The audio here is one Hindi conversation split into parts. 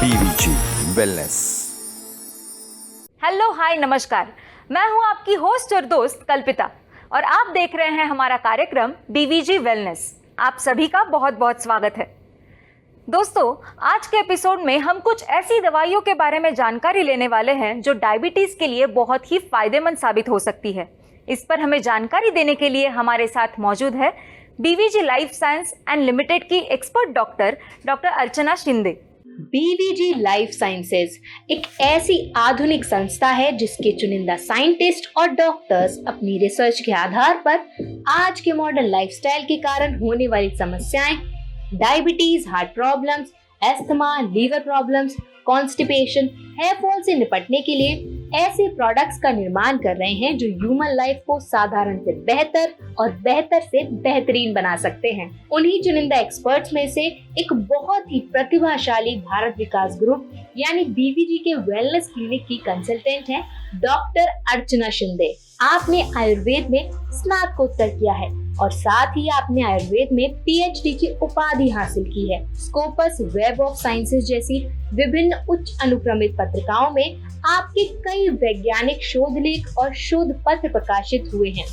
BVG wellness. हेलो हाय नमस्कार, मैं हूं आपकी होस्ट और दोस्त कल्पिता और आप देख रहे हैं हमारा कार्यक्रम बीवीजी वेलनेस। आप सभी का बहुत बहुत स्वागत है। दोस्तों, आज के एपिसोड में हम कुछ ऐसी दवाइयों के बारे में जानकारी लेने वाले हैं जो डायबिटीज के लिए बहुत ही फायदेमंद साबित हो सकती है। इस पर हमें जानकारी देने के लिए हमारे साथ मौजूद है BVG life science and limited की एक्सपर्ट डॉक्टर अर्चना शिंदे। बीवीजी लाइफ साइंसेज एक ऐसी आधुनिक संस्था है जिसके चुनिंदा साइंटिस्ट और डॉक्टर्स अपनी रिसर्च के आधार पर आज के मॉडर्न लाइफस्टाइल के कारण होने वाली समस्याएं, diabetes, heart problems, asthma, liver problems, constipation, hair fall से निपटने के लिए ऐसे प्रोडक्ट्स का निर्माण कर रहे हैं जो ह्यूमन लाइफ को साधारण से बेहतर और बेहतर से बेहतरीन बना सकते हैं। उन्हीं चुनिंदा एक्सपर्ट्स में से एक बहुत ही प्रतिभाशाली भारत विकास ग्रुप यानी बीवीजी के वेलनेस क्लिनिक की कंसल्टेंट हैं डॉक्टर अर्चना शिंदे। आपने आयुर्वेद में स्नातकोत्तर किया है और साथ ही आपने आयुर्वेद में पीएचडी की उपाधि हासिल की है। स्कोपस, वेब ऑफ साइंसेज जैसी विभिन्न उच्च अनुक्रमित पत्रिकाओं में आपके कई वैज्ञानिक शोध लेख और शोध पत्र प्रकाशित हुए हैं।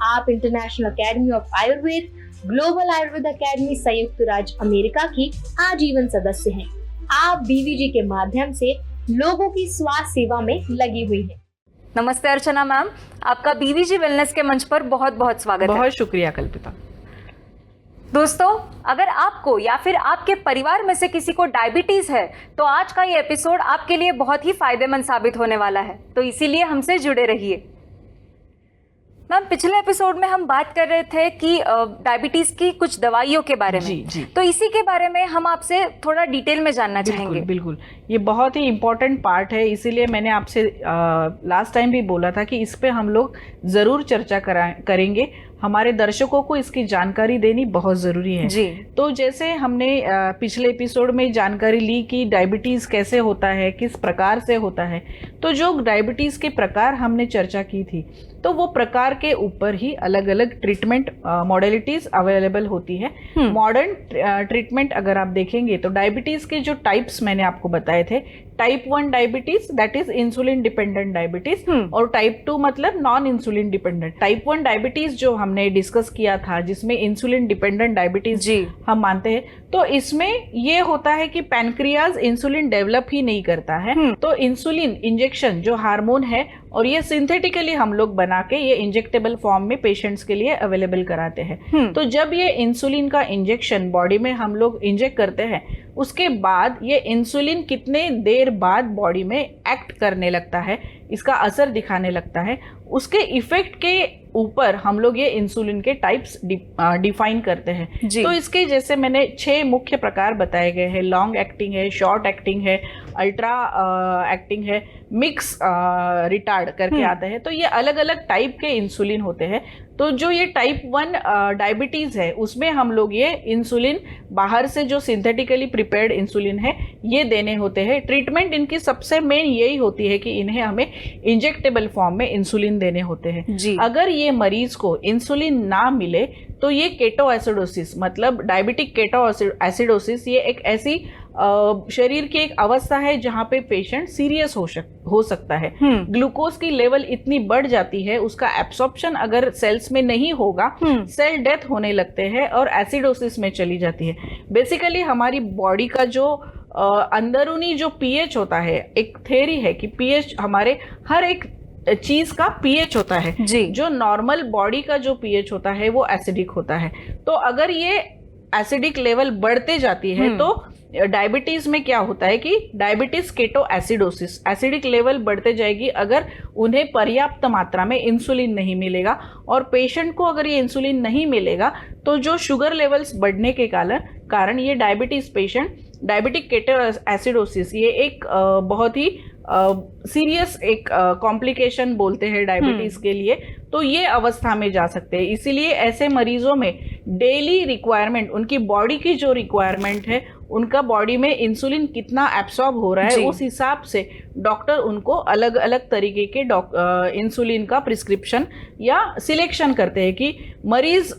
आप international academy of Ayurveda, global Ayurveda academy संयुक्त राज्य अमेरिका की आजीवन सदस्य हैं। आप बीवीजी के माध्यम से लोगों की स्वास्थ्य सेवा में लगी हुई हैं। नमस्ते अर्चना मैम, आपका बीवीजी वेलनेस के मंच पर बहुत बहुत स्वागत है। बहुत शुक्रिया कल्पिता। दोस्तों, अगर आपको या फिर आपके परिवार में से किसी को डायबिटीज है तो आज का ये एपिसोड आपके लिए बहुत ही फायदेमंद साबित होने वाला है, तो इसीलिए हमसे जुड़े रहिए। मैम, पिछले एपिसोड में हम बात कर रहे थे कि डायबिटीज की कुछ दवाइयों के बारे में। जी। तो इसी के बारे में हम आपसे थोड़ा डिटेल में जानना चाहेंगे। बिल्कुल, ये बहुत ही इम्पोर्टेंट पार्ट है, इसीलिए मैंने आपसे लास्ट टाइम भी बोला था कि इस पे हम लोग ज़रूर चर्चा करेंगे। हमारे दर्शकों को इसकी जानकारी देनी बहुत ज़रूरी है जी। तो जैसे हमने पिछले एपिसोड में जानकारी ली कि डायबिटीज़ कैसे होता है, किस प्रकार से होता है, तो जो डायबिटीज़ के प्रकार हमने चर्चा की थी, तो वो प्रकार के ऊपर ही अलग अलग ट्रीटमेंट मॉडलिटीज़ अवेलेबल होती है। मॉडर्न ट्रीटमेंट अगर आप देखेंगे तो डायबिटीज़ के जो टाइप्स मैंने आपको बताए थे, type 1 diabetes that is insulin dependent diabetes और टाइप 2 मतलब non insulin dependent. Type 1 diabetes जो हमने डिस्कस किया था जिसमें इंसुलिन डिपेंडेंट डायबिटीज हम मानते हैं, तो इसमें ये होता है कि पैनक्रियाज इंसुलिन डेवलप ही नहीं करता है। तो इंसुलिन इंजेक्शन जो हार्मोन है और ये सिंथेटिकली हम लोग बना के ये इंजेक्टेबल फॉर्म में पेशेंट्स के लिए अवेलेबल कराते हैं। तो जब ये इंसुलिन का इंजेक्शन बॉडी में हम लोग इंजेक्ट करते हैं, उसके बाद ये इंसुलिन कितने देर बाद बॉडी में एक्ट करने लगता है, इसका असर दिखाने लगता है, उसके इफेक्ट के ऊपर हम लोग ये इंसुलिन के टाइप्स डिफाइन करते हैं। तो इसके जैसे मैंने 6 मुख्य प्रकार बताए गए हैं। लॉन्ग एक्टिंग है, शॉर्ट एक्टिंग है, अल्ट्रा एक्टिंग है, मिक्स रिटार्ड करके आता है। तो ये अलग अलग टाइप के इंसुलिन होते हैं। तो जो ये टाइप 1 डायबिटीज़ है उसमें हम लोग ये इंसुलिन बाहर से जो सिंथेटिकली प्रिपेयर्ड इंसुलिन है ये देने होते हैं। ट्रीटमेंट इनकी सबसे मेन यही होती है कि इन्हें हमें इंजेक्टेबल फॉर्म में इंसुलिन देने होते हैं। अगर ये मरीज को इंसुलिन ना मिले तो ये केटोएसिडोसिस मतलब डायबिटिक केटोएसिडोसिस ये एक ऐसी शरीर की एक अवस्था है जहाँ पे पेशेंट सीरियस हो सकता है। ग्लूकोज की लेवल इतनी बढ़ जाती है, उसका एब्सॉर्प्शन अगर सेल्स में नहीं होगा, सेल डेथ होने लगते हैं और एसिडोसिस में चली जाती है। बेसिकली हमारी बॉडी का जो अंदरूनी जो पीएच होता है, एक थ्योरी है कि पीएच हमारे हर एक चीज का पीएच होता है। जो नॉर्मल बॉडी का जो पीएच होता है वो एसिडिक होता है। तो अगर ये एसिडिक लेवल बढ़ते जाती है तो डायबिटीज में क्या होता है कि diabetes keto acidosis, acidic level बढ़ते जाएगी अगर उन्हें पर्याप्त मात्रा में इंसुलिन नहीं मिलेगा। और पेशेंट को अगर ये इंसुलिन नहीं मिलेगा तो जो शुगर लेवल्स बढ़ने के कारण ये diabetes patient diabetic keto acidosis ये एक बहुत ही सीरियस एक कॉम्प्लिकेशन बोलते हैं डायबिटीज के लिए। तो ये अवस्था में जा सकते हैं। इसीलिए ऐसे मरीजों में डेली रिक्वायरमेंट, उनकी बॉडी की जो रिक्वायरमेंट है, उनका बॉडी में इंसुलिन कितना एब्सॉर्ब हो रहा है, उस हिसाब से डॉक्टर उनको अलग अलग तरीके के इंसुलिन का प्रिस्क्रिप्शन या सिलेक्शन करते हैं कि मरीज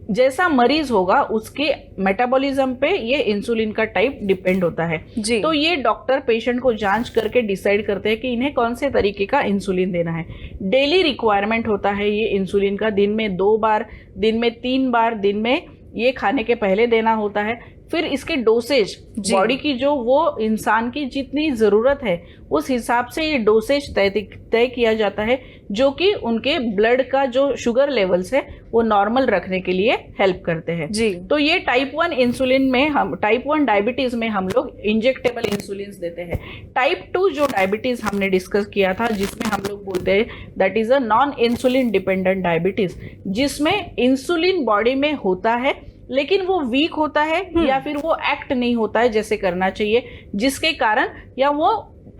जैसा मरीज होगा उसके मेटाबॉलिज्म पे ये इंसुलिन का टाइप डिपेंड होता है जी। तो ये डॉक्टर पेशेंट को जांच करके डिसाइड करते हैं कि इन्हें कौन से तरीके का इंसुलिन देना है। डेली रिक्वायरमेंट होता है ये इंसुलिन का, दिन में 2 बार, दिन में 3 बार, दिन में ये खाने के पहले देना होता है। फिर इसके डोसेज बॉडी की जो वो इंसान की जितनी ज़रूरत है उस हिसाब से ये डोसेज तय किया जाता है, जो कि उनके ब्लड का जो शुगर लेवल्स है वो नॉर्मल रखने के लिए हेल्प करते हैं जी। तो ये टाइप 1 इंसुलिन में हम टाइप 1 डायबिटीज में हम लोग इंजेक्टेबल इंसुलिन देते हैं। टाइप 2 जो डायबिटीज हमने डिस्कस किया था जिसमें हम लोग बोलते हैं that is a non insulin dependent diabetes, जिसमें इंसुलिन बॉडी में होता है लेकिन वो वीक होता है या फिर वो एक्ट नहीं होता है जैसे करना चाहिए, जिसके कारण या वो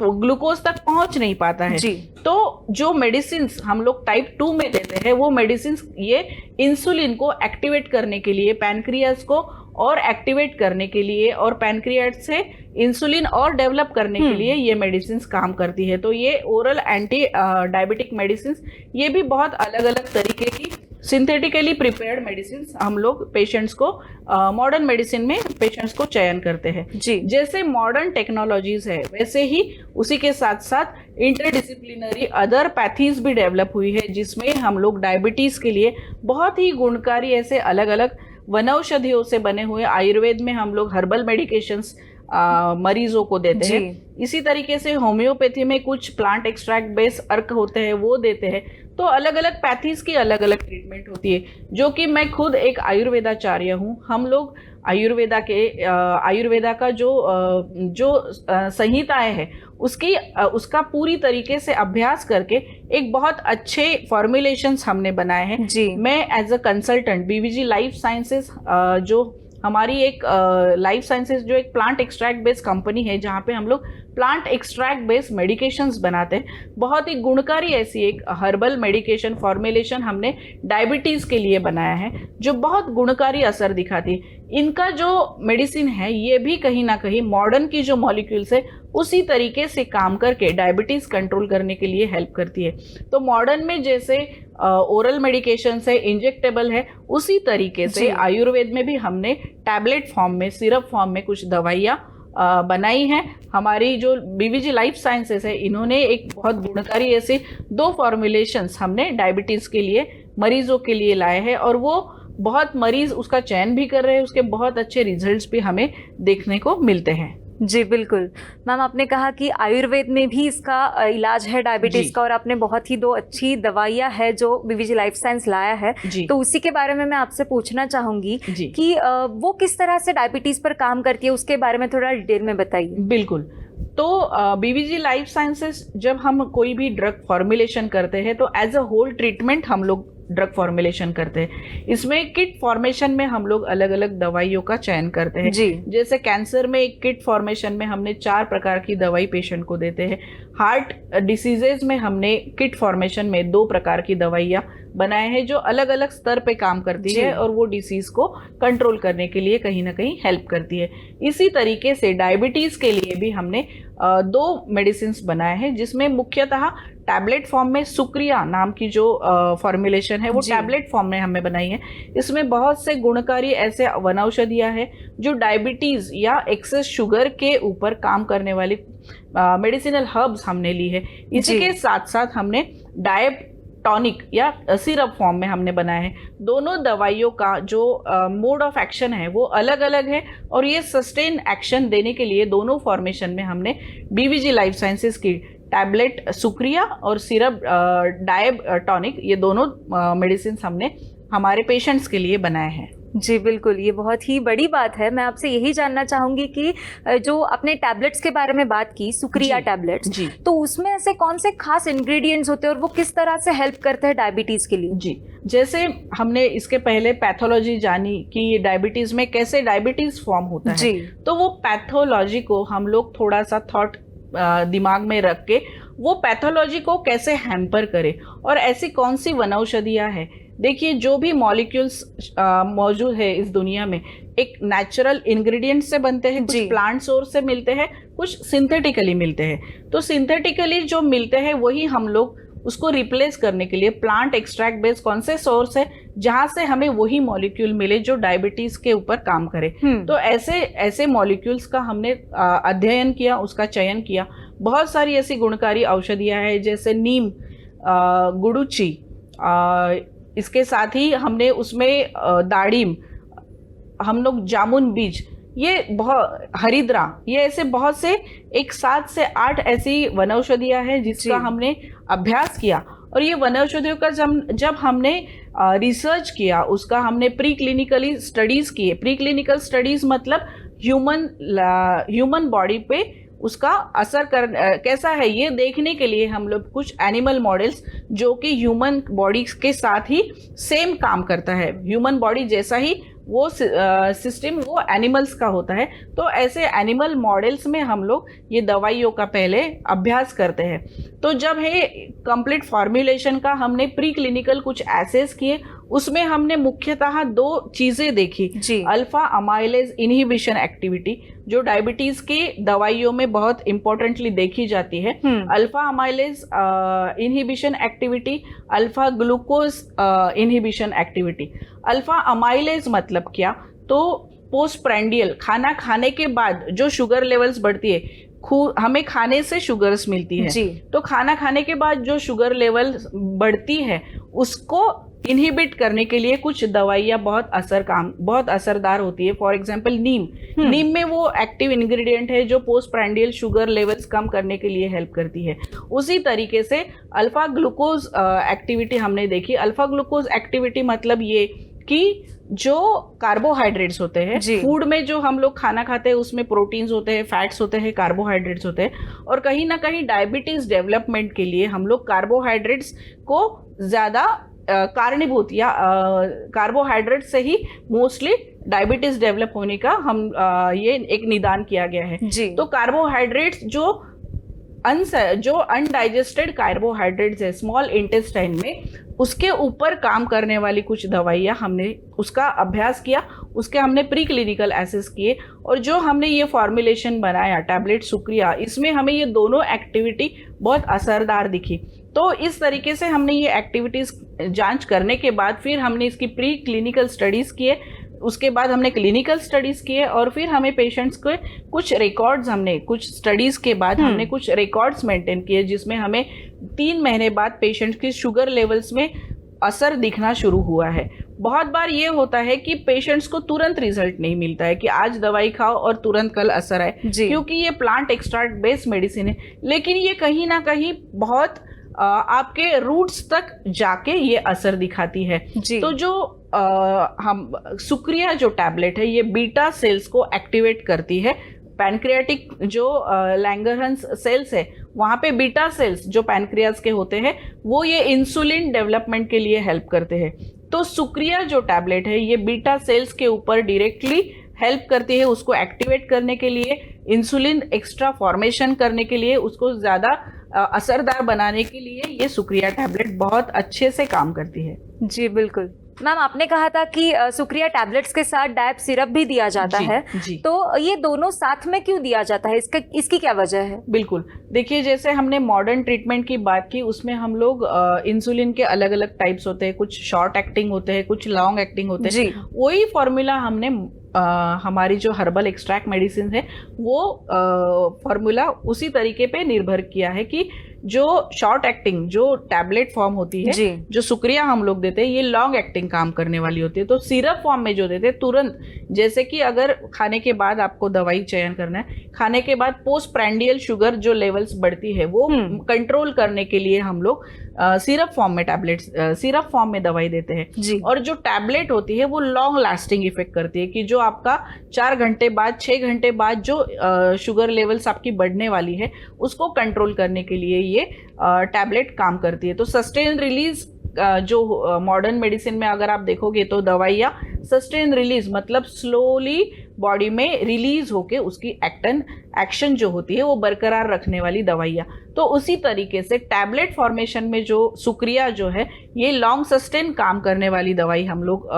ग्लूकोज तक पहुंच नहीं पाता है जी। तो जो मेडिसिन हम लोग टाइप 2 में देते हैं वो मेडिसिन ये इंसुलिन को एक्टिवेट करने के लिए, पैनक्रियाज को और एक्टिवेट करने के लिए और पैनक्रियाज से इंसुलिन और डेवलप करने के लिए ये मेडिसिन काम करती है। तो ये ओरल एंटी डायबिटिक मेडिसिन ये भी बहुत अलग अलग तरीके की सिंथेटिकली प्रिपेयर्ड मेडिसिन हम लोग पेशेंट्स को मॉडर्न मेडिसिन में पेशेंट्स को चयन करते हैं जी। जैसे मॉडर्न टेक्नोलॉजीज है वैसे ही उसी के साथ साथ इंटरडिसिप्लिनरी अदर पैथीज भी डेवलप हुई है, जिसमें हम लोग डायबिटीज के लिए बहुत ही गुणकारी ऐसे अलग अलग वनौषधियों से बने हुए, आयुर्वेद में हम लोग हर्बल मेडिकेशंस मरीजों को देते हैं। इसी तरीके से होम्योपैथी में कुछ प्लांट एक्सट्रैक्ट बेस्ड अर्क होते हैं वो देते हैं। तो अलग अलग पैथीज की अलग अलग ट्रीटमेंट होती है, जो कि मैं खुद एक आयुर्वेदाचार्य हूँ। हम लोग आयुर्वेदा का जो संहिताएं हैं उसका पूरी तरीके से अभ्यास करके एक बहुत अच्छे फॉर्मुलेशंस हमने बनाए हैं जी। मैं as a consultant BVG life sciences जो हमारी एक लाइफ साइंसेस जो एक प्लांट एक्सट्रैक्ट बेस्ड कंपनी है जहाँ पे हम लोग प्लांट एक्सट्रैक्ट बेस्ड मेडिकेशंस बनाते हैं। बहुत ही गुणकारी ऐसी एक हर्बल मेडिकेशन फॉर्मुलेशन हमने डायबिटीज के लिए बनाया है जो बहुत गुणकारी असर दिखाती है। इनका जो मेडिसिन है ये भी कहीं ना कहीं मॉडर्न की जो मॉलिक्यूल्स है उसी तरीके से काम करके डायबिटीज कंट्रोल करने के लिए हेल्प करती है। तो मॉडर्न में जैसे ओरल मेडिकेशन है, इंजेक्टेबल है, उसी तरीके से आयुर्वेद में भी हमने टैबलेट फॉर्म में, सिरप फॉर्म में कुछ दवाइयाँ बनाई हैं। हमारी जो बीवीजी लाइफ साइंसेस है इन्होंने एक बहुत गुणकारी ऐसे 2 फॉर्मुलेशंस हमने डायबिटीज़ के लिए मरीजों के लिए लाए हैं और वो बहुत मरीज उसका चयन भी कर रहे हैं, उसके बहुत अच्छे रिजल्ट्स भी हमें देखने को मिलते हैं। जी बिल्कुल मैम, आपने कहा कि आयुर्वेद में भी इसका इलाज है डायबिटीज का और आपने बहुत ही 2 अच्छी दवाइयाँ है जो बीवीजी लाइफ साइंस लाया है, तो उसी के बारे में मैं आपसे पूछना चाहूंगी कि वो किस तरह से डायबिटीज पर काम करती है, उसके बारे में थोड़ा डिटेल में बताइए। बिल्कुल, तो बीवीजी लाइफ साइंसेस जब हम कोई भी ड्रग फॉर्मुलेशन करते हैं तो एज अ होल ट्रीटमेंट हम लोग ड्रग फॉर्मुलेशन करते हैं। इसमें किट फॉर्मेशन में हम लोग अलग अलग दवाइयों का चयन करते हैं जी। जैसे कैंसर में एक किट फॉर्मेशन में हमने 4 प्रकार की दवाई पेशेंट को देते हैं। हार्ट डिसीजेज में हमने किट फॉर्मेशन में 2 प्रकार की दवाइयाँ बनाए हैं जो अलग अलग स्तर पे काम करती है और वो डिसीज को कंट्रोल करने के लिए कहीं ना कहीं हेल्प करती है। इसी तरीके से डायबिटीज के लिए भी हमने 2 मेडिसिन बनाए हैं जिसमें मुख्यतः टैबलेट फॉर्म में सुक्रिया नाम की जो फॉर्मुलेशन है वो टैबलेट फॉर्म में हमें बनाई है। इसमें बहुत से गुणकारी ऐसे वनौषधियाँ हैं जो डायबिटीज या एक्सेस शुगर के ऊपर काम करने वाली मेडिसिनल हर्ब्स हमने ली है। इसी के साथ साथ हमने टॉनिक या सिरप फॉर्म में हमने बनाए हैं। दोनों दवाइयों का जो मोड ऑफ एक्शन है वो अलग अलग है और ये सस्टेन एक्शन देने के लिए दोनों फॉर्मेशन में हमने बीवीजी लाइफ साइंसेस की टैबलेट सुक्रिया और सिरप टॉनिक ये दोनों मेडिसिन हमने हमारे पेशेंट्स के लिए बनाए हैं। जी बिल्कुल, ये बहुत ही बड़ी बात है। मैं आपसे यही जानना चाहूँगी कि जो आपने टैबलेट्स के बारे में बात की, सुक्रिया टैबलेट्स, तो उसमें ऐसे कौन से खास इंग्रेडिएंट्स होते हैं और वो किस तरह से हेल्प करते हैं डायबिटीज़ के लिए? जी, जैसे हमने इसके पहले पैथोलॉजी जानी कि डायबिटीज़ में कैसे डायबिटीज़ फॉर्म होता है, तो वो पैथोलॉजी को हम लोग थोड़ा सा थॉट दिमाग में रख के वो पैथोलॉजी को कैसे हैम्पर करे और ऐसी कौन सी वनौषधियाँ है। देखिए, जो भी मॉलिक्यूल्स मौजूद है इस दुनिया में एक नेचुरल इंग्रेडिएंट से बनते हैं, कुछ प्लांट सोर्स से मिलते हैं, कुछ सिंथेटिकली मिलते हैं। तो सिंथेटिकली जो मिलते हैं वही हम लोग उसको रिप्लेस करने के लिए प्लांट एक्सट्रैक्ट बेस्ड कौन से सोर्स है जहाँ से हमें वही मॉलिक्यूल मिले जो डायबिटीज के ऊपर काम करे। तो ऐसे ऐसे मॉलिक्यूल्स का हमने अध्ययन किया, उसका चयन किया। बहुत सारी ऐसी गुणकारी औषधियाँ हैं जैसे नीम, गुड़ुची, इसके साथ ही हमने उसमें दाड़िम, हम लोग जामुन बीज, ये बहुत हरिद्रा, ये ऐसे बहुत से 7 से 8 ऐसी वनौषधियाँ हैं जिसका हमने अभ्यास किया। और ये वनौषधियों का जब हमने रिसर्च किया, उसका हमने प्री क्लिनिकली स्टडीज़ किए। प्री क्लिनिकल स्टडीज़ मतलब ह्यूमन बॉडी पे उसका असर कैसा है ये देखने के लिए हम लोग कुछ एनिमल मॉडल्स जो कि ह्यूमन बॉडी के साथ ही सेम काम करता है, ह्यूमन बॉडी जैसा ही वो सिस्टम वो एनिमल्स का होता है। तो ऐसे एनिमल मॉडल्स में हम लोग ये दवाइयों का पहले अभ्यास करते हैं। तो जब है कंप्लीट फॉर्मुलेशन का हमने प्री क्लिनिकल कुछ एसेस किए, उसमें हमने मुख्यतः 2 चीज़ें देखी। अल्फा अमाइलेज इनहिबिशन एक्टिविटी जो डायबिटीज़ की दवाइयों में बहुत इंपॉर्टेंटली देखी जाती है। Alpha amylase inhibition activity, alpha glucose inhibition activity. Alpha amylase मतलब क्या, तो पोस्ट प्रेंडियल खाना खाने के बाद जो शुगर लेवल्स बढ़ती है, हमें खाने से शुगर्स मिलती है जी। तो खाना खाने के बाद जो शुगर लेवल बढ़ती है उसको इनहिबिट करने के लिए कुछ दवाइयाँ बहुत असरदार होती है। फॉर एग्जांपल नीम में वो एक्टिव इंग्रेडिएंट है जो पोस्ट प्रेंडियल शुगर लेवल्स कम करने के लिए हेल्प करती है। उसी तरीके से अल्फा ग्लूकोज एक्टिविटी हमने देखी। अल्फा ग्लूकोज एक्टिविटी मतलब ये कि जो कार्बोहाइड्रेट्स होते हैं फूड में, जो हम लोग खाना खाते हैं उसमें प्रोटीन्स होते हैं, फैट्स होते हैं, कार्बोहाइड्रेट्स होते हैं, और कहीं ना कहीं डायबिटीज डेवलपमेंट के लिए हम लोग कार्बोहाइड्रेट्स को ज़्यादा कारणीभूत या कार्बोहाइड्रेट से ही मोस्टली डायबिटीज डेवलप होने का हम ये एक निदान किया गया है जी। तो कार्बोहाइड्रेट्स जो अनडाइजेस्टेड कार्बोहाइड्रेट्स है स्मॉल इंटेस्टाइन में, उसके ऊपर काम करने वाली कुछ दवाइयाँ हमने उसका अभ्यास किया, उसके हमने प्री क्लिनिकल एसेस किए, और जो हमने ये फॉर्मुलेशन बनाया टैबलेट सुक्रिया, इसमें हमें ये दोनों एक्टिविटी बहुत असरदार दिखी। तो इस तरीके से हमने ये एक्टिविटीज़ जांच करने के बाद फिर हमने इसकी प्री क्लिनिकल स्टडीज़ किए, उसके बाद हमने क्लिनिकल स्टडीज़ किए, और फिर हमें पेशेंट्स के कुछ रिकॉर्ड्स, हमने कुछ स्टडीज़ के बाद हमने कुछ रिकॉर्ड्स मेंटेन किए जिसमें हमें 3 महीने बाद पेशेंट्स की शुगर लेवल्स में असर दिखना शुरू हुआ है। बहुत बार ये होता है कि पेशेंट्स को तुरंत रिजल्ट नहीं मिलता है कि आज दवाई खाओ और तुरंत कल असर आए, क्योंकि ये प्लांट एक्सट्रैक्ट बेस्ड मेडिसिन है, लेकिन ये कहीं ना कहीं बहुत आपके रूट्स तक जाके ये असर दिखाती है। तो जो हम सुक्रिया जो टैबलेट है ये बीटा सेल्स को एक्टिवेट करती है। पैनक्रियाटिक जो लैंगरहंस सेल्स है वहाँ पे बीटा सेल्स जो पैनक्रियाज के होते हैं वो ये इंसुलिन डेवलपमेंट के लिए हेल्प करते हैं। तो सुक्रिया जो टैबलेट है ये बीटा सेल्स के ऊपर डायरेक्टली हेल्प करती है, उसको एक्टिवेट करने के लिए, इंसुलिन एक्स्ट्रा फॉर्मेशन करने के लिए, उसको ज़्यादा असरदार बनाने के लिए ये सुक्रिया टैबलेट बहुत अच्छे से काम करती है। जी बिल्कुल। मैम आपने कहा था कि सुक्रिया टैबलेट्स के साथ डायप सिरप भी दिया जाता है, तो ये दोनों साथ में क्यों दिया जाता है, इसकी क्या वजह है? बिल्कुल, देखिए जैसे हमने मॉडर्न ट्रीटमेंट की बात की, उसमें हम लोग इंसुलिन के अलग अलग टाइप्स होते हैं, कुछ शॉर्ट एक्टिंग होते हैं, कुछ लॉन्ग एक्टिंग होते हैं। वही फॉर्मूला हमने हमारी जो हर्बल एक्सट्रैक्ट मेडिसिन है वो फॉर्मूला उसी तरीके पे निर्भर किया है कि जो शॉर्ट एक्टिंग जो टैबलेट फॉर्म होती है, जो सुक्रिया हम लोग देते हैं, ये लॉन्ग एक्टिंग काम करने वाली होती है। तो सिरप फॉर्म में जो देते हैं तुरंत, जैसे कि अगर खाने के बाद आपको दवाई चयन करना है, खाने के बाद पोस्ट प्रेंडियल शुगर जो लेवल्स बढ़ती है वो कंट्रोल करने के लिए हम लोग सिरप फॉर्म में सिरप फॉर्म में दवाई देते हैं। और जो टैबलेट होती है वो लॉन्ग लास्टिंग इफेक्ट करती है कि जो आपका 4 घंटे बाद 6 घंटे बाद जो शुगर लेवल्स आपकी बढ़ने वाली है उसको कंट्रोल करने के लिए ये टैबलेट काम करती है। तो सस्टेन रिलीज जो मॉडर्न मेडिसिन में अगर आप देखोगे तो दवाइयाँ सस्टेन रिलीज मतलब स्लोली बॉडी में रिलीज होके उसकी एक्शन जो होती है वो बरकरार रखने वाली दवाइयाँ। तो उसी तरीके से टैबलेट फॉर्मेशन में जो सुक्रिया जो है ये लॉन्ग सस्टेन काम करने वाली दवाई हम लोग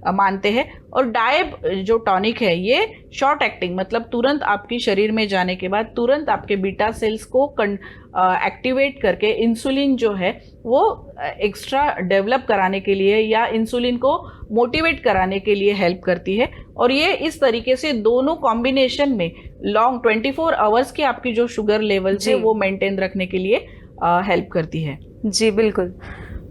मानते हैं। और डायब जो टॉनिक है ये शॉर्ट एक्टिंग मतलब तुरंत आपकी शरीर में जाने के बाद तुरंत आपके बीटा सेल्स को एक्टिवेट करके इंसुलिन जो है वो एक्स्ट्रा डेवलप कराने के लिए या इंसुलिन को मोटिवेट कराने के लिए हेल्प करती है। और ये इस तरीके से दोनों कॉम्बिनेशन में लॉन्ग 24 आवर्स की आपकी जो शुगर लेवल्स है वो मेंटेन रखने के लिए हेल्प करती है। जी बिल्कुल।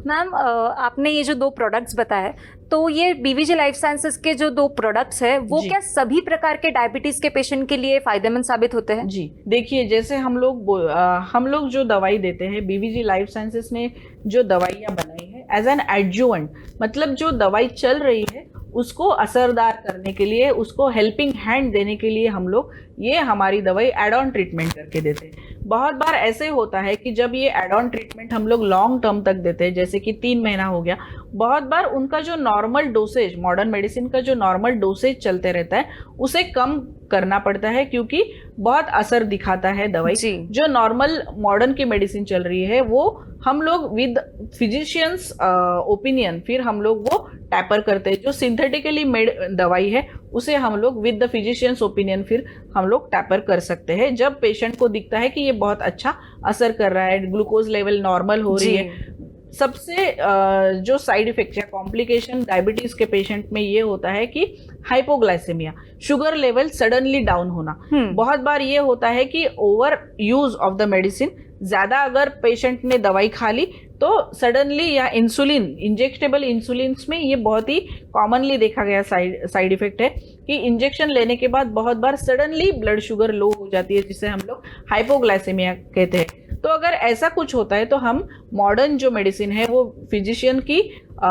मैम आपने ये जो 2 प्रोडक्ट्स बताए, तो ये बीवीजी लाइफ साइंसेज के जो 2 प्रोडक्ट्स हैं वो क्या सभी प्रकार के डायबिटीज के पेशेंट के लिए फायदेमंद साबित होते हैं? जी देखिए, जैसे हम लोग जो दवाई देते हैं, बीवीजी लाइफ साइंसेज ने जो दवाइयाँ बनाई है एज एन एडजुवेंट, मतलब जो दवाई चल रही है उसको असरदार करने के लिए, उसको हेल्पिंग हैंड देने के लिए हम लोग ये हमारी दवाई एड ऑन ट्रीटमेंट करके देते हैं। बहुत बार ऐसे होता है कि जब ये एड ऑन ट्रीटमेंट हम लोग लॉन्ग टर्म तक देते हैं, जैसे कि 3 महीना हो गया, बहुत बार उनका जो नॉर्मल डोसेज, मॉडर्न मेडिसिन का जो नॉर्मल डोसेज चलते रहता है उसे कम करना पड़ता है, क्योंकि बहुत असर दिखाता है दवाई। जो नॉर्मल मॉडर्न की मेडिसिन चल रही है वो हम लोग विद फिजिशियंस ओपिनियन फिर हम लोग वो टैपर करते हैं। जो सिंथेटिकली मेड दवाई है उसे हम लोग विद द फिजिशियंस ओपिनियन फिर हम लोग टैपर कर सकते हैं, जब पेशेंट को दिखता है कि ये बहुत अच्छा असर कर रहा है, ग्लूकोज लेवल नॉर्मल हो रही है। सबसे जो साइड इफेक्ट या कॉम्प्लिकेशन डायबिटीज के पेशेंट में ये होता है कि hypoglycaemia, sugar level suddenly down होना। बहुत बार ये होता है कि over use of the medicine, ज्यादा अगर पेशेंट ने दवाई खा ली तो सडनली, या इंसुलिन, इंजेक्टेबल इंसुलिन में ये बहुत ही कॉमनली देखा गया साइड इफेक्ट है कि इंजेक्शन लेने के बाद बहुत बार सडनली ब्लड शुगर लो हो जाती है, जिसे हम लोग हाइपोग्लाइसेमिया कहते हैं। तो अगर ऐसा कुछ होता है तो हम मॉडर्न जो मेडिसिन है वो फिजिशियन की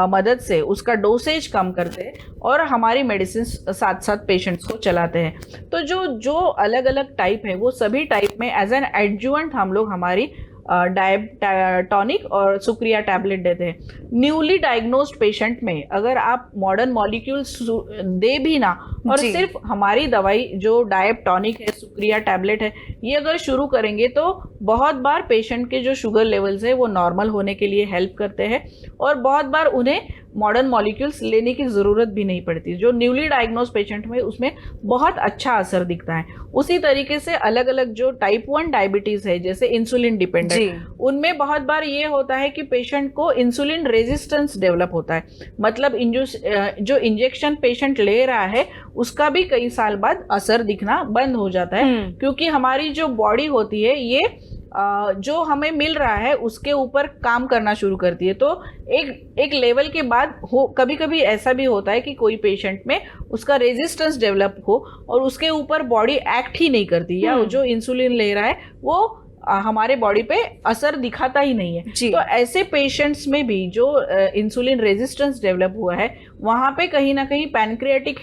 मदद से उसका डोसेज कम करते हैं और हमारी मेडिसिन साथ साथ पेशेंट्स को चलाते हैं। तो जो अलग अलग टाइप है वो सभी टाइप में एज एन एडजुवेंट हम लोग हमारी टॉनिक और सुक्रिया टैबलेट देते हैं। न्यूली डायग्नोस्ड पेशेंट में अगर आप मॉडर्न मॉलिक्यूल्स दे भी ना और सिर्फ हमारी दवाई जो डायब टॉनिक है, सुक्रिया टैबलेट है, ये अगर शुरू करेंगे तो बहुत बार पेशेंट के जो शुगर लेवल्स है वो नॉर्मल होने के लिए हेल्प करते हैं और बहुत बार उन्हें मॉडर्न मॉलिक्यूल्स लेने की ज़रूरत भी नहीं पड़ती। जो न्यूली डायग्नोज पेशेंट में उसमें बहुत अच्छा असर दिखता है। उसी तरीके से अलग अलग जो टाइप 1 डायबिटीज़ है, जैसे इंसुलिन डिपेंडेंट, उनमें बहुत बार ये होता है कि पेशेंट को इंसुलिन रेजिस्टेंस डेवलप होता है। मतलब जो इंजेक्शन पेशेंट ले रहा है उसका भी कई साल बाद असर दिखना बंद हो जाता है, क्योंकि हमारी जो बॉडी होती है ये जो हमें मिल रहा है उसके ऊपर काम करना शुरू करती है। तो एक लेवल के बाद कभी कभी ऐसा भी होता है कि कोई पेशेंट में उसका रेजिस्टेंस डेवलप हो और उसके ऊपर बॉडी एक्ट ही नहीं करती, या जो इंसुलिन ले रहा है वो हमारे बॉडी पे असर दिखाता ही नहीं है। तो ऐसे पेशेंट्स में भी जो इंसुलिन रेजिस्टेंस डेवलप हुआ है वहाँ पे कहीं ना कहीं पैनक्रियाटिक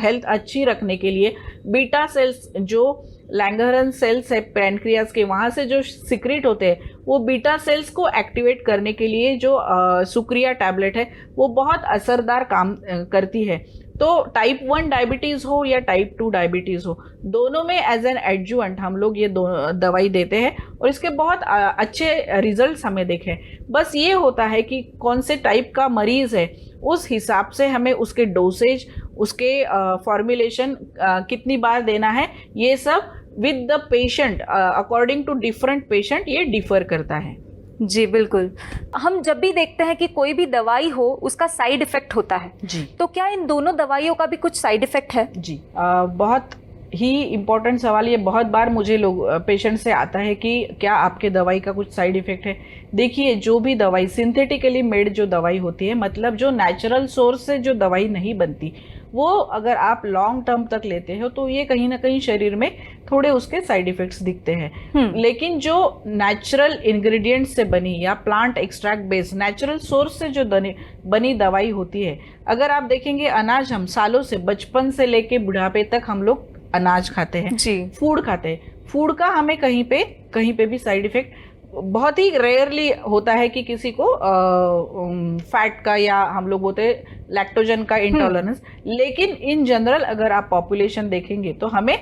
हेल्थ अच्छी रखने के लिए बीटा सेल्स, जो लैंगरहन सेल्स है पैनक्रियाज के, वहाँ से जो सिक्रेट होते हैं वो बीटा सेल्स को एक्टिवेट करने के लिए जो सुक्रिया टैबलेट है वो बहुत असरदार काम करती है। तो टाइप 1 डायबिटीज़ हो या टाइप 2 डायबिटीज़ हो, दोनों में एज एन एडजुवेंट हम लोग ये दवाई देते हैं और इसके बहुत अच्छे रिजल्ट्स हमें देखे। बस ये होता है कि कौन से टाइप का मरीज़ है उस हिसाब से हमें उसके डोसेज, उसके फॉर्मुलेशन कितनी बार देना है, ये सब with the patient according to different patient ये डिफर करता है। जी बिल्कुल। हम जब भी देखते हैं कि कोई भी दवाई हो उसका साइड इफेक्ट होता है जी, तो क्या इन दोनों दवाइयों का भी कुछ साइड इफेक्ट है? जी बहुत ही इम्पोर्टेंट सवाल ये बहुत बार मुझे पेशेंट से आता है कि क्या आपके दवाई का कुछ साइड इफेक्ट है। देखिए, जो भी दवाई सिंथेटिकली मेड जो दवाई होती है, मतलब जो नेचुरल सोर्स से जो दवाई नहीं बनती, वो अगर आप लॉन्ग टर्म तक लेते हो तो ये कहीं ना कहीं शरीर में थोड़े उसके साइड इफेक्ट्स दिखते हैं। लेकिन जो नेचुरल इंग्रेडिएंट्स से बनी या plant extract based natural source से जो बनी दवाई होती है, अगर आप देखेंगे अनाज हम सालों से, बचपन से लेके बुढ़ापे तक हम लोग अनाज खाते हैं जी, फूड खाते हैं। फूड का हमें कहीं पे भी साइड इफेक्ट बहुत ही रेयरली होता है कि किसी को फैट का या हम लोग बोलते हैं लैक्टोजन का इंटॉलरेंस, लेकिन इन जनरल अगर आप पॉपुलेशन देखेंगे तो हमें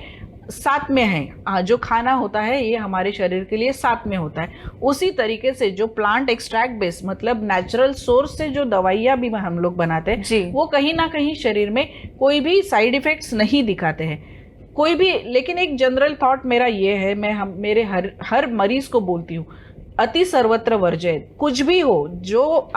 साथ में है जो खाना होता है ये हमारे शरीर के लिए साथ में होता है। उसी तरीके से जो प्लांट एक्सट्रैक्ट बेस्ड मतलब नेचुरल सोर्स से जो दवाइयाँ भी हम लोग बनाते हैं वो कहीं ना कहीं शरीर में कोई भी साइड इफेक्ट्स नहीं दिखाते हैं। कोई भी, लेकिन एक जनरल थॉट मेरा ये है, मैं मेरे हर मरीज को बोलती हूँ, अति सर्वत्र वर्जयेत। कुछ भी हो, जो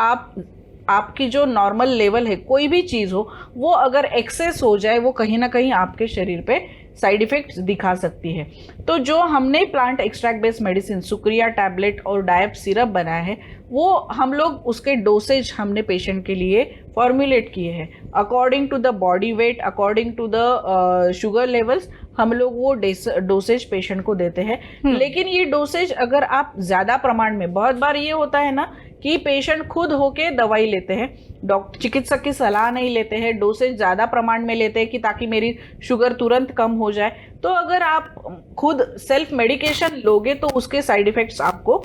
आपकी जो नॉर्मल लेवल है, कोई भी चीज़ हो, वो अगर एक्सेस हो जाए, वो कहीं ना कहीं आपके शरीर पे साइड इफेक्ट्स दिखा सकती है। तो जो हमने plant extract based medicine Sukriya tablet और डायप सिरप बनाया है, वो हम लोग उसके डोसेज हमने पेशेंट के लिए फॉर्मुलेट किए हैं according to the body weight, according to the sugar levels. हम लोग वो डोसेज पेशेंट को देते हैं। लेकिन ये डोसेज अगर आप ज़्यादा प्रमाण में, बहुत बार ये होता है ना कि पेशेंट खुद होके दवाई लेते हैं, डॉक्टर चिकित्सक की सलाह नहीं लेते हैं, डोसेज ज़्यादा प्रमाण में लेते हैं कि ताकि मेरी शुगर तुरंत कम हो जाए। तो अगर आप खुद सेल्फ मेडिकेशन लोगे तो उसके साइड इफ़ेक्ट्स आपको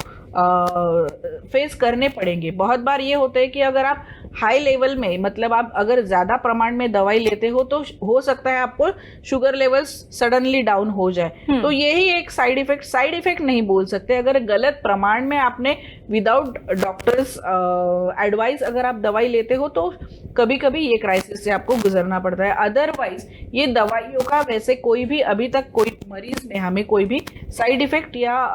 फेस करने पड़ेंगे। बहुत बार ये होता है कि अगर आप हाई लेवल में, मतलब आप अगर ज़्यादा प्रमाण में दवाई लेते हो तो हो सकता है आपको शुगर लेवल्स सडनली डाउन हो जाए। तो यही एक साइड इफेक्ट नहीं बोल सकते। अगर गलत प्रमाण में आपने विदाउट डॉक्टर्स एडवाइस अगर आप दवाई लेते हो तो कभी कभी ये क्राइसिस से आपको गुजरना पड़ता है। अदरवाइज ये दवाइयों का वैसे कोई भी अभी तक कोई मरीज में हमें कोई भी साइड इफेक्ट या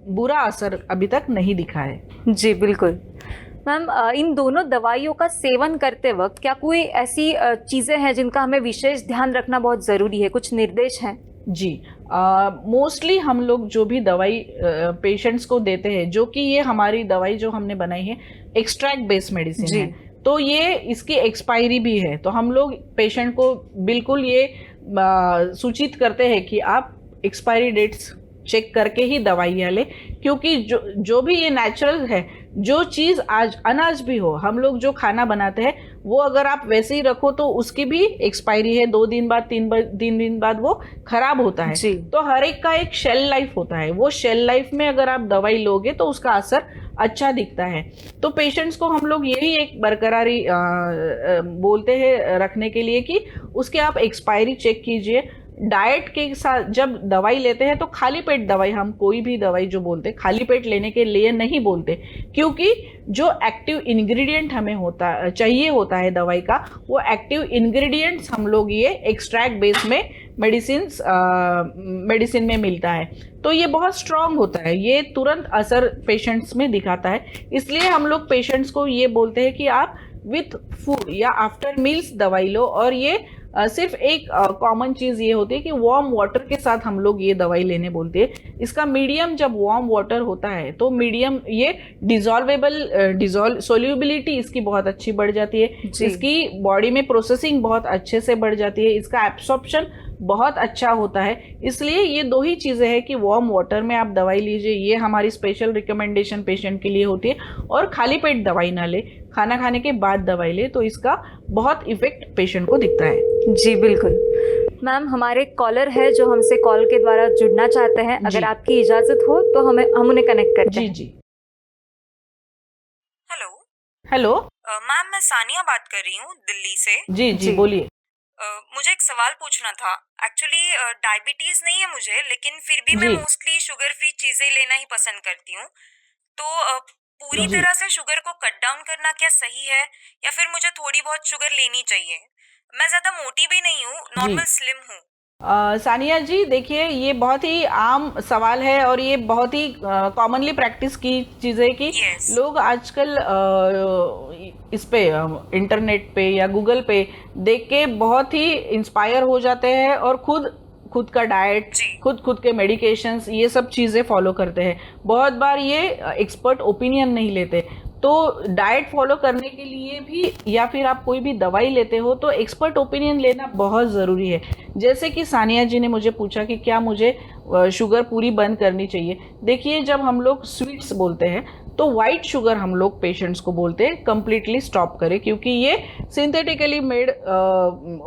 बुरा असर अभी तक नहीं दिखा है। जी बिल्कुल। मैम, इन दोनों दवाइयों का सेवन करते वक्त क्या कोई ऐसी चीज़ें हैं जिनका हमें विशेष ध्यान रखना बहुत ज़रूरी है? कुछ निर्देश हैं? जी, मोस्टली हम लोग जो भी दवाई पेशेंट्स को देते हैं, जो कि ये हमारी दवाई जो हमने बनाई है एक्सट्रैक्ट बेस्ड मेडिसिन है, तो ये इसकी एक्सपायरी भी है। तो हम लोग पेशेंट को बिल्कुल ये सूचित करते हैं कि आप एक्सपायरी डेट्स चेक करके ही दवाइयाँ लें, क्योंकि जो भी ये नेचुरल है, जो चीज़ आज अनाज भी हो, हम लोग जो खाना बनाते हैं वो अगर आप वैसे ही रखो तो उसकी भी एक्सपायरी है, 2 दिन बाद 3 दिन बाद वो खराब होता है। तो हर एक का एक शेल लाइफ होता है, वो शेल लाइफ में अगर आप दवाई लोगे तो उसका असर अच्छा दिखता है। तो पेशेंट्स को हम लोग यही एक बरकरारी बोलते हैं रखने के लिए कि उसके आप एक्सपायरी चेक कीजिए। डाइट के साथ जब दवाई लेते हैं तो खाली पेट दवाई, हम कोई भी दवाई जो बोलते हैं खाली पेट लेने के लिए नहीं बोलते, क्योंकि जो एक्टिव इंग्रेडिएंट हमें चाहिए होता है दवाई का, वो एक्टिव इंग्रेडिएंट्स हम लोग ये एक्सट्रैक्ट बेस में मेडिसिन में मिलता है। तो ये बहुत स्ट्रांग होता है, ये तुरंत असर पेशेंट्स में दिखाता है। इसलिए हम लोग पेशेंट्स को ये बोलते हैं कि आप विथ फूड या आफ्टर मील्स दवाई लो। और ये सिर्फ एक कॉमन चीज़ ये होती है कि वार्म वाटर के साथ हम लोग ये दवाई लेने बोलते हैं। इसका मीडियम जब वार्म वाटर होता है तो मीडियम ये सोल्यूबिलिटी इसकी बहुत अच्छी बढ़ जाती है, इसकी बॉडी में प्रोसेसिंग बहुत अच्छे से बढ़ जाती है, इसका एब्सॉर्प्शन बहुत अच्छा होता है। इसलिए ये 2 ही चीज़ें हैं कि वार्म वाटर में आप दवाई लीजिए, ये हमारी स्पेशल रिकमेंडेशन पेशेंट के लिए होती है। और खाली पेट दवाई ना ले, खाना खाने के बाद दवाई ले, तो इसका बहुत इफेक्ट पेशेंट को दिखता है। जी बिल्कुल। मैम, हमारे कॉलर है जो हमसे कॉल के द्वारा जुड़ना चाहते हैं, अगर आपकी इजाज़त हो तो हम उन्हें कनेक्ट करते हैं। जी। हेलो। हेलो मैम, मैं सानिया बात कर रही हूँ दिल्ली से। जी बोलिए। मुझे एक सवाल पूछना था। एक्चुअली डायबिटीज नहीं है मुझे, लेकिन फिर भी मैं मोस्टली शुगर फ्री चीजें लेना ही पसंद करती हूँ। तो पूरी तरह से शुगर को कट डाउन करना क्या सही है, या फिर मुझे थोड़ी बहुत शुगर लेनी चाहिए? मैं ज्यादा मोटी भी नहीं हूँ, नॉर्मल स्लिम हूँ। सानिया जी, देखिए ये बहुत ही आम सवाल है और ये बहुत ही कॉमनली प्रैक्टिस की चीज़ें कि लोग आजकल इस पे इंटरनेट पे या गूगल पे देख के बहुत ही इंस्पायर हो जाते हैं और खुद का डाइट, खुद के मेडिकेशंस, ये सब चीज़ें फॉलो करते हैं। बहुत बार ये एक्सपर्ट ओपिनियन नहीं लेते। तो डाइट फॉलो करने के लिए भी या फिर आप कोई भी दवाई लेते हो तो एक्सपर्ट ओपिनियन लेना बहुत ज़रूरी है। जैसे कि सानिया जी ने मुझे पूछा कि क्या मुझे शुगर पूरी बंद करनी चाहिए। देखिए, जब हम लोग स्वीट्स बोलते हैं तो वाइट शुगर हम लोग पेशेंट्स को बोलते हैं कम्प्लीटली स्टॉप करें, क्योंकि ये सिंथेटिकली मेड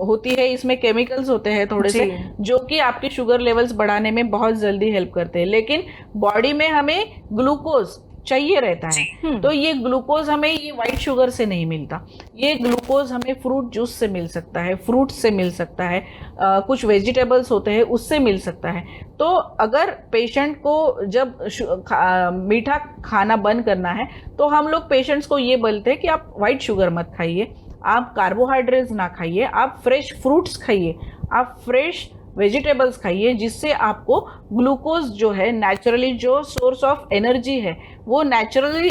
होती है, इसमें केमिकल्स होते हैं थोड़े से जो कि आपके शुगर लेवल्स बढ़ाने में बहुत जल्दी हेल्प करते हैं। लेकिन बॉडी में हमें ग्लूकोज चाहिए रहता है, तो ये ग्लूकोज हमें ये वाइट शुगर से नहीं मिलता। ये ग्लूकोज हमें फ्रूट जूस से मिल सकता है, फ्रूट से मिल सकता है, कुछ वेजिटेबल्स होते हैं उससे मिल सकता है। तो अगर पेशेंट को जब मीठा खाना बंद करना है तो हम लोग पेशेंट्स को ये बोलते हैं कि आप वाइट शुगर मत खाइए, आप कार्बोहाइड्रेट्स ना खाइए, आप फ्रेश फ्रूट्स खाइए, आप फ्रेश वेजिटेबल्स खाइए, जिससे आपको ग्लूकोज जो है नेचुरली, जो सोर्स ऑफ एनर्जी है वो नेचुरली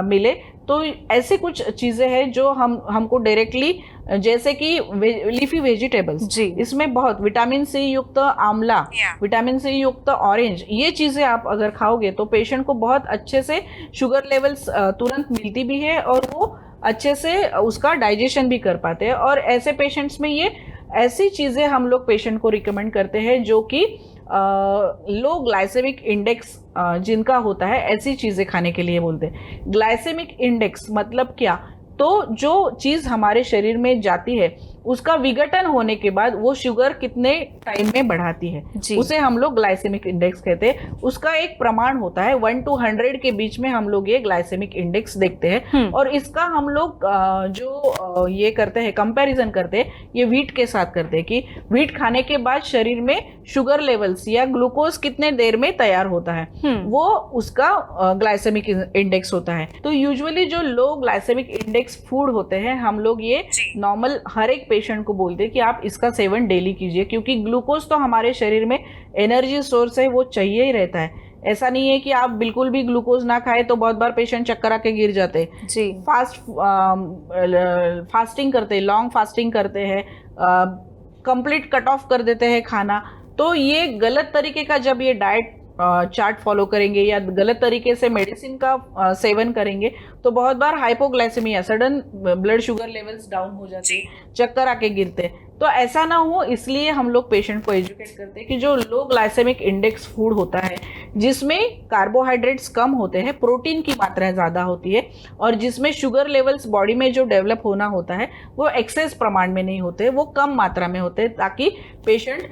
मिले। तो ऐसे कुछ चीज़ें हैं जो हमको डायरेक्टली, जैसे कि लीफी वेजिटेबल्स जी, इसमें बहुत विटामिन सी युक्त आंवला, विटामिन सी युक्त ऑरेंज, ये चीज़ें आप अगर खाओगे तो पेशेंट को बहुत अच्छे से शुगर लेवल्स तुरंत मिलती भी है और वो अच्छे से उसका डाइजेशन भी कर पाते हैं। और ऐसे पेशेंट्स में ये ऐसी चीज़ें हम लोग पेशेंट को रिकमेंड करते हैं जो कि लो ग्लाइसेमिक इंडेक्स जिनका होता है, ऐसी चीज़ें खाने के लिए बोलते हैं। ग्लाइसेमिक इंडेक्स मतलब क्या? तो जो चीज़ हमारे शरीर में जाती है उसका विघटन होने के बाद वो शुगर कितने टाइम में बढ़ाती है, उसे हम लोग ग्लाइसेमिक इंडेक्स कहते हैं। उसका एक प्रमाण होता है 1 to 100 के बीच में हम लोग ये ग्लाइसेमिक इंडेक्स देखते हैं। और इसका हम लोग जो ये करते हैं, कंपैरिजन करते हैं, ये व्हीट के साथ करते हैं कि व्हीट खाने के बाद शरीर में शुगर लेवल्स या ग्लूकोज कितने देर में तैयार होता है, वो उसका ग्लाइसेमिक इंडेक्स होता है। तो यूजुअली जो लो ग्लाइसेमिक इंडेक्स फूड होते हैं, हम लोग ये नॉर्मल हर एक पेशेंट को बोलते हैं कि आप इसका सेवन डेली कीजिए, क्योंकि ग्लूकोज तो हमारे शरीर में एनर्जी सोर्स है, वो चाहिए ही रहता है। ऐसा नहीं है कि आप बिल्कुल भी ग्लूकोज ना खाए तो बहुत बार पेशेंट चक्कर आके गिर जाते हैं। जी, फास्टिंग करते हैं, लॉन्ग फास्टिंग करते हैं, कंप्लीट कट ऑफ कर देते हैं खाना। तो ये गलत तरीके का जब ये डाइट चार्ट फॉलो करेंगे या गलत तरीके से मेडिसिन का सेवन करेंगे तो बहुत बार hypoglycaemia, sudden blood sugar levels down हो जाते हैं, चक्कर आके गिरते हैं। तो ऐसा ना हो, इसलिए हम लोग पेशेंट को एजुकेट करते हैं कि जो लो ग्लाइसेमिक इंडेक्स फूड होता है, जिसमें कार्बोहाइड्रेट्स कम होते हैं, प्रोटीन की मात्रा ज़्यादा होती है, और जिसमें शुगर लेवल्स बॉडी में जो डेवलप होना होता है वो एक्सेस प्रमाण में नहीं होते, वो कम मात्रा में होते हैं, ताकि पेशेंट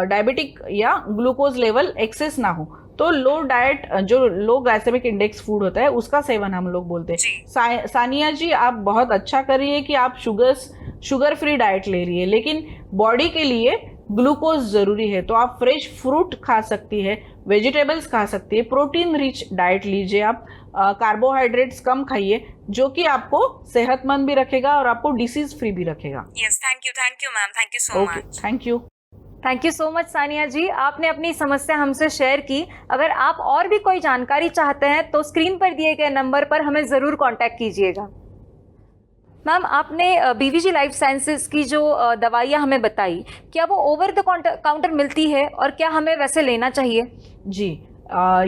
डायबिटिक या ग्लूकोज लेवल एक्सेस ना हो। तो लो डाइट, जो लो ग्लाइसेमिक इंडेक्स फूड होता है, उसका सेवन हम लोग बोलते हैं। सानिया जी, आप बहुत अच्छा कर रही है कि आप शुगर फ्री डाइट ले रही है, लेकिन बॉडी के लिए ग्लूकोज ज़रूरी है। तो आप फ्रेश फ्रूट खा सकती है, वेजिटेबल्स खा सकती है, प्रोटीन रिच डाइट लीजिए, आप कार्बोहाइड्रेट्स कम खाइए, जो कि आपको सेहतमंद भी रखेगा और आपको डिसीज फ्री भी रखेगा। Yes, thank you ma'am, thank you so much. Thank you so much Sania ji, आपने अपनी समस्या हमसे शेयर की। अगर आप और भी कोई जानकारी चाहते हैं तो स्क्रीन पर दिए गए नंबर पर हमें ज़रूर कांटेक्ट कीजिएगा। मैम, आपने बीवीजी लाइफ साइंसेज की जो दवाइयाँ हमें बताई, क्या वो ओवर द काउंटर मिलती है और क्या हमें वैसे लेना चाहिए? जी,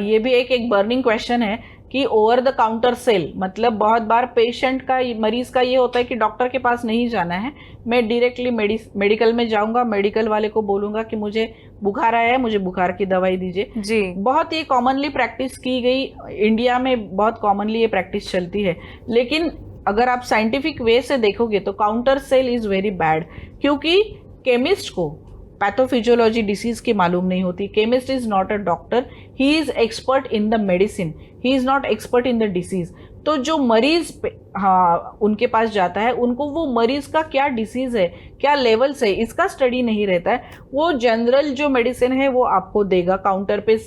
ये भी एक बर्निंग क्वेश्चन है कि ओवर द काउंटर सेल मतलब बहुत बार पेशेंट का, मरीज का ये होता है कि डॉक्टर के पास नहीं जाना है, मैं डायरेक्टली मेडिकल में जाऊंगा, मेडिकल वाले को बोलूंगा कि मुझे बुखार आया है, मुझे बुखार की दवाई दीजिए। जी, बहुत ये कॉमनली प्रैक्टिस की गई, इंडिया में बहुत कॉमनली ये प्रैक्टिस चलती है। लेकिन अगर आप साइंटिफिक वे से देखोगे तो counter sale is very bad, क्योंकि केमिस्ट को पैथोफिजियोलॉजी डिसीज की मालूम नहीं होती। Chemist is not a doctor, he is expert in the medicine, he is not expert in the disease. तो जो मरीज उनके पास जाता है, उनको वो मरीज का क्या डिसीज है, क्या लेवल्स है, इसका स्टडी नहीं रहता है। वो जनरल जो मेडिसिन है वो आपको देगा, काउंटर पे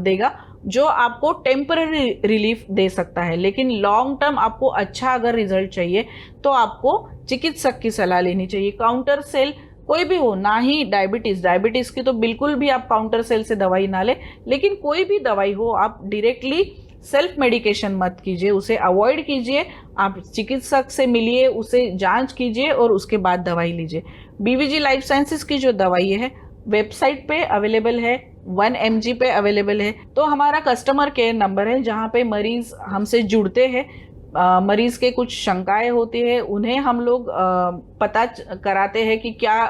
देगा, जो आपको टेम्पररी रिलीफ दे सकता है। लेकिन लॉन्ग टर्म आपको अच्छा अगर रिजल्ट चाहिए तो आपको चिकित्सक की सलाह लेनी चाहिए। काउंटर सेल कोई भी हो, ना ही डायबिटीज़ की तो बिल्कुल भी आप काउंटर सेल से दवाई ना ले, लेकिन कोई भी दवाई हो आप डायरेक्टली सेल्फ मेडिकेशन मत कीजिए, उसे अवॉइड कीजिए। आप चिकित्सक से मिलिए, उसे जांच कीजिए और उसके बाद दवाई लीजिए। बीवीजी लाइफ साइंसेज की जो दवाई है वेबसाइट पे अवेलेबल है, 1mg पे अवेलेबल है। तो हमारा कस्टमर केयर नंबर है जहाँ पे मरीज़ हमसे जुड़ते हैं, मरीज़ के कुछ शंकाएं होती है, उन्हें हम लोग पता कराते हैं कि क्या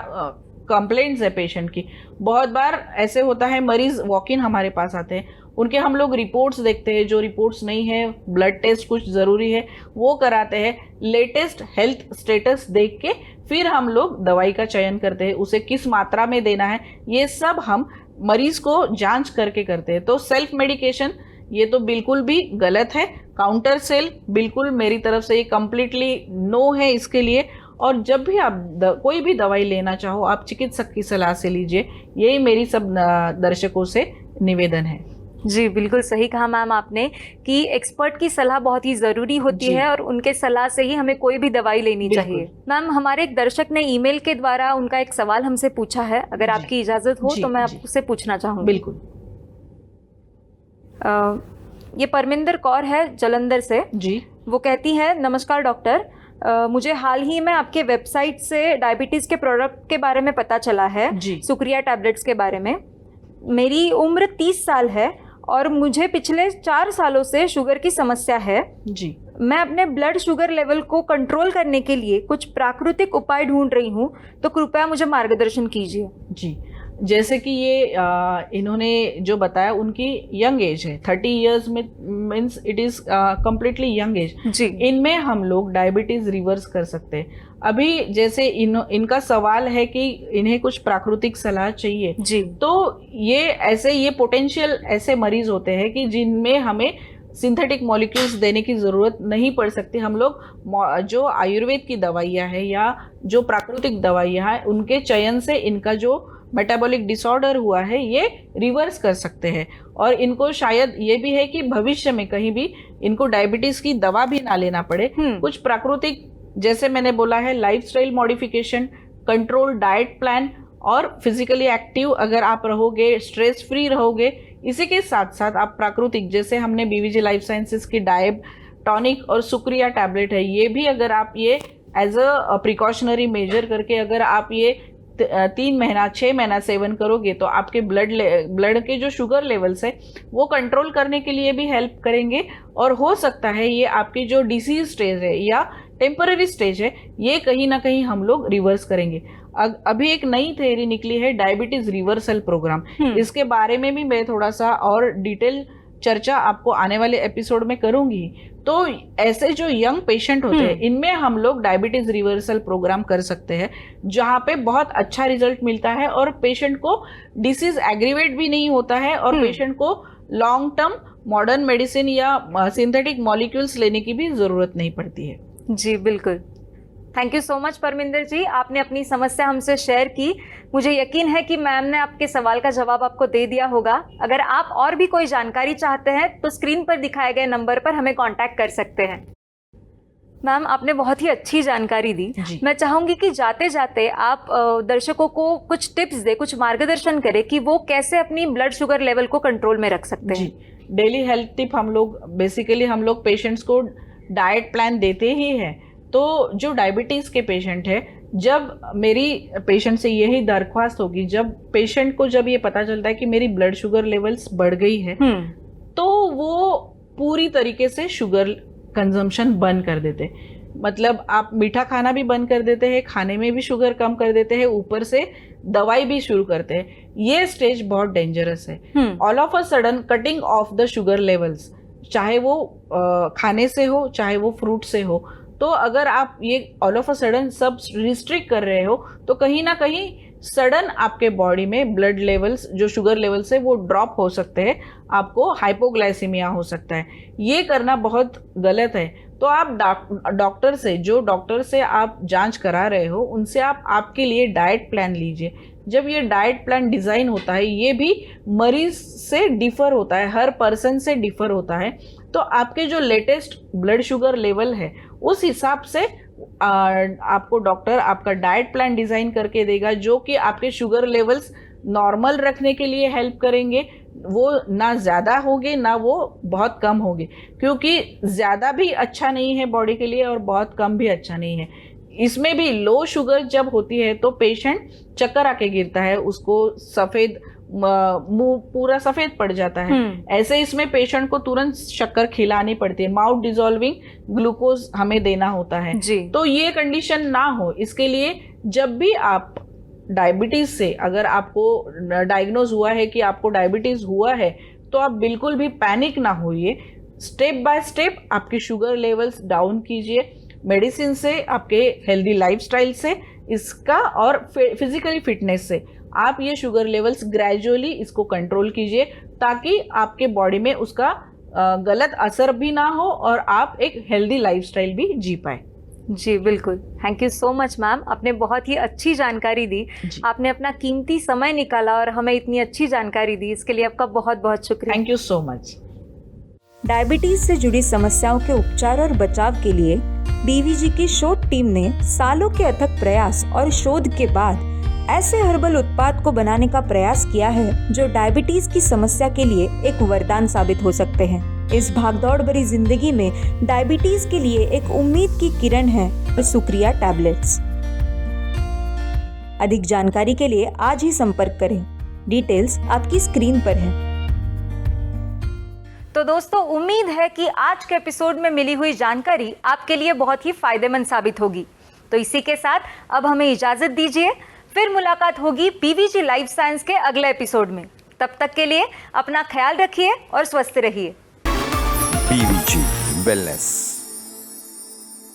कंप्लेंट्स है पेशेंट की। बहुत बार ऐसे होता है मरीज़ वॉक इन हमारे पास आते हैं, उनके हम लोग रिपोर्ट्स देखते हैं, जो रिपोर्ट्स नहीं है, ब्लड टेस्ट कुछ ज़रूरी है वो कराते हैं, लेटेस्ट हेल्थ स्टेटस देख के फिर हम लोग दवाई का चयन करते हैं, उसे किस मात्रा में देना है ये सब हम मरीज़ को जांच करके करते हैं। तो सेल्फ मेडिकेशन ये तो बिल्कुल भी गलत है। काउंटर सेल बिल्कुल मेरी तरफ से ये कम्प्लीटली नो है इसके लिए। और जब भी आप कोई भी दवाई लेना चाहो आप चिकित्सक की सलाह से लीजिए, यही मेरी सब दर्शकों से निवेदन है। जी बिल्कुल सही कहा मैम आपने कि एक्सपर्ट की सलाह बहुत ही ज़रूरी होती जी। है और उनके सलाह से ही हमें कोई भी दवाई लेनी बिल्कुल। चाहिए। मैम हमारे एक दर्शक ने ईमेल के द्वारा उनका एक सवाल हमसे पूछा है, अगर जी। आपकी इजाज़त हो जी, तो मैं जी। आपसे पूछना चाहूँगी। बिल्कुल। ये परमिंदर कौर है जलंधर से। जी। वो कहती है, नमस्कार डॉक्टर, मुझे हाल ही में आपके वेबसाइट से डायबिटीज़ के प्रोडक्ट के बारे में पता चला है, जी। सुक्रिया टैबलेट्स के बारे में। मेरी उम्र 30 साल है और मुझे पिछले 4 सालों से शुगर की समस्या है। जी। मैं अपने ब्लड शुगर लेवल को कंट्रोल करने के लिए कुछ प्राकृतिक उपाय ढूंढ रही हूँ, तो कृपया मुझे मार्गदर्शन कीजिए। जी, जैसे कि ये इन्होंने जो बताया उनकी यंग एज है, 30 इयर्स में, means it is completely young age. जी। इनमें हम लोग डायबिटीज़ रिवर्स कर सकते हैं। अभी जैसे इनका सवाल है कि इन्हें कुछ प्राकृतिक सलाह चाहिए, जी। तो ये पोटेंशियल ऐसे मरीज होते हैं कि जिनमें हमें सिंथेटिक मॉलिक्यूल्स देने की ज़रूरत नहीं पड़ सकती। हम लोग जो आयुर्वेद की दवाइयाँ हैं या जो प्राकृतिक दवाइयाँ हैं, उनके चयन से इनका जो मेटाबॉलिक डिसऑर्डर हुआ है ये रिवर्स कर सकते हैं। और इनको शायद ये भी है कि भविष्य में कहीं भी इनको डायबिटीज़ की दवा भी ना लेना पड़े। कुछ प्राकृतिक, जैसे मैंने बोला है, lifestyle modification, control diet plan और फिजिकली एक्टिव अगर आप रहोगे, स्ट्रेस फ्री रहोगे, इसी के साथ साथ आप प्राकृतिक, जैसे हमने बीवीजी लाइफ साइंसेस की डायब टॉनिक और सुक्रिया टैबलेट है, ये भी अगर आप ये एज अ प्रिकॉशनरी मेजर करके अगर आप ये 3 महीना 6 महीना सेवन करोगे तो आपके ब्लड के जो शुगर लेवल्स है वो कंट्रोल करने के लिए भी हेल्प करेंगे। और हो सकता है ये आपकी जो डिसीज स्टेज है या टेम्पररी स्टेज है ये कहीं ना कहीं हम लोग रिवर्स करेंगे। अभी एक नई थ्योरी निकली है डायबिटीज रिवर्सल प्रोग्राम, इसके बारे में भी मैं थोड़ा सा और डिटेल चर्चा आपको आने वाले एपिसोड में करूंगी। तो ऐसे जो यंग पेशेंट होते हैं इनमें हम लोग डायबिटीज रिवर्सल प्रोग्राम कर सकते हैं, जहाँ पे बहुत अच्छा रिजल्ट मिलता है और पेशेंट को डिसीज एग्रीवेट भी नहीं होता है और पेशेंट को लॉन्ग टर्म मॉडर्न मेडिसिन या सिंथेटिक मॉलिक्यूल्स लेने की भी जरूरत नहीं पड़ती है। जी बिल्कुल, thank you so much Parminder ji, आपने अपनी समस्या हमसे शेयर की। मुझे यकीन है कि मैम ने आपके सवाल का जवाब आपको दे दिया होगा। अगर आप और भी कोई जानकारी चाहते हैं तो स्क्रीन पर दिखाए गए नंबर पर हमें कांटेक्ट कर सकते हैं। मैम आपने बहुत ही अच्छी जानकारी दी। मैं चाहूँगी कि जाते जाते आप दर्शकों को कुछ टिप्स दे, कुछ मार्गदर्शन करें कि वो कैसे अपनी ब्लड शुगर लेवल को कंट्रोल में रख सकते हैं। डेली हेल्थ टिप हम लोग पेशेंट्स को डाइट प्लान देते ही हैं। तो जो डायबिटीज़ के पेशेंट है, जब मेरी पेशेंट से यही दरख्वास्त होगी, जब पेशेंट को जब ये पता चलता है कि मेरी ब्लड शुगर लेवल्स बढ़ गई है तो वो पूरी तरीके से शुगर कंजम्पशन बंद कर देते। मतलब आप मीठा खाना भी बंद कर देते हैं, खाने में भी शुगर कम कर देते हैं, ऊपर से दवाई भी शुरू करते हैं। ये स्टेज बहुत डेंजरस है। All of a sudden cutting of the sugar levels, चाहे वो खाने से हो चाहे वो फ्रूट से हो, तो अगर आप ये ऑल ऑफ अ सडन सब रिस्ट्रिक्ट कर रहे हो तो कहीं ना कहीं सडन आपके बॉडी में ब्लड लेवल्स, जो शुगर लेवल्स है वो ड्रॉप हो सकते हैं, आपको हाइपोग्लाइसीमिया हो सकता है। ये करना बहुत गलत है। तो आप डॉक्टर से आप जांच करा रहे हो, उनसे आप आपके लिए डाइट प्लान लीजिए। जब ये डाइट प्लान डिज़ाइन होता है, ये भी मरीज से डिफ़र होता है, हर पर्सन से डिफ़र होता है। तो आपके जो लेटेस्ट ब्लड शुगर लेवल है उस हिसाब से आपको डॉक्टर आपका डाइट प्लान डिज़ाइन करके देगा, जो कि आपके शुगर लेवल्स नॉर्मल रखने के लिए हेल्प करेंगे। वो ना ज़्यादा होंगे ना वो बहुत कम होंगे, क्योंकि ज़्यादा भी अच्छा नहीं है बॉडी के लिए और बहुत कम भी अच्छा नहीं है। इसमें भी लो शुगर जब होती है तो पेशेंट चक्कर आके गिरता है, उसको सफ़ेद मुंह पूरा सफ़ेद पड़ जाता है। ऐसे इसमें पेशेंट को तुरंत शक्कर खिलानी पड़ती है, माउथ डिजॉल्विंग ग्लूकोज हमें देना होता है। तो ये कंडीशन ना हो, इसके लिए जब भी आप डायबिटीज़ से, अगर आपको डायग्नोज हुआ है कि आपको डायबिटीज़ हुआ है, तो आप बिल्कुल भी पैनिक ना होइए। स्टेप बाय स्टेप आपकी शुगर लेवल्स डाउन कीजिए, मेडिसिन से, आपके हेल्दी लाइफस्टाइल से, इसका और फिजिकली फिटनेस से आप ये शुगर लेवल्स ग्रेजुअली इसको कंट्रोल कीजिए, ताकि आपके बॉडी में उसका गलत असर भी ना हो और आप एक हेल्दी लाइफस्टाइल भी जी पाए। जी बिल्कुल, thank you so much ma'am, आपने बहुत ही अच्छी जानकारी दी। जी। आपने अपना कीमती समय निकाला और हमें इतनी अच्छी जानकारी दी, इसके लिए आपका बहुत बहुत शुक्रिया। Thank you so much. Diabetes से जुड़ी समस्याओं के उपचार और बचाव के लिए बीवीजी की शोध टीम ने सालों के अथक प्रयास और शोध के बाद ऐसे हर्बल उत्पाद को बनाने का प्रयास किया है जो डायबिटीज की समस्या के लिए एक वरदान साबित हो सकते हैं। इस भागदौड़ भरी जिंदगी में डायबिटीज के लिए एक उम्मीद की किरण है सुक्रिया टैबलेट्स। अधिक जानकारी के लिए आज ही संपर्क करें, डिटेल्स आपकी स्क्रीन पर है। तो दोस्तों, उम्मीद है कि आज के एपिसोड में मिली हुई जानकारी आपके लिए बहुत ही फायदेमंद साबित होगी। तो इसी के साथ अब हमें इजाजत दीजिए, फिर मुलाकात होगी बीवीजी लाइफ साइंस के अगले एपिसोड में। तब तक के लिए अपना ख्याल रखिए और स्वस्थ रहिए। BVG Wellness।